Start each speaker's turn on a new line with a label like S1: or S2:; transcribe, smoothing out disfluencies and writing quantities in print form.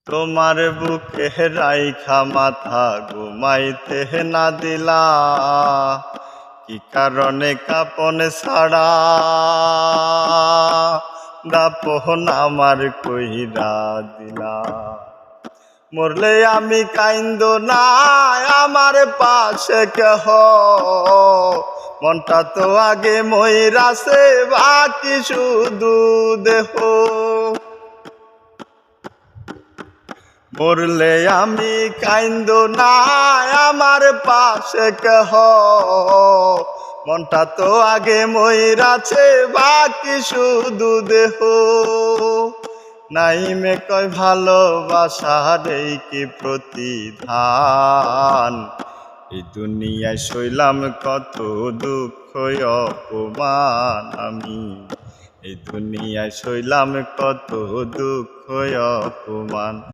S1: তোমার বুকে রাইখা মাথা ঘুমাইতে না দিলা, কি কারণে কাপন ছাড়া দাপন আমার কইরা দিলা। মরলে আমি কাইন্দ না, আমার পাশে কেহ, মনটা তো আগে মইরাছে, বাকি শুধু দেহ। মরলে আমি কাইন্দ না, আমার পাশে কেহ, মনটা তো আগে মইরাছে, বাকি শুধু দেহ। নাইমে কয় ভালোবাসার এই কি প্রতিধান, এই দুনিয়ায় সইলাম কত দুঃখ অপমান আমি, এই দুনিয়ায় সইলাম কত দুঃখ অপমান।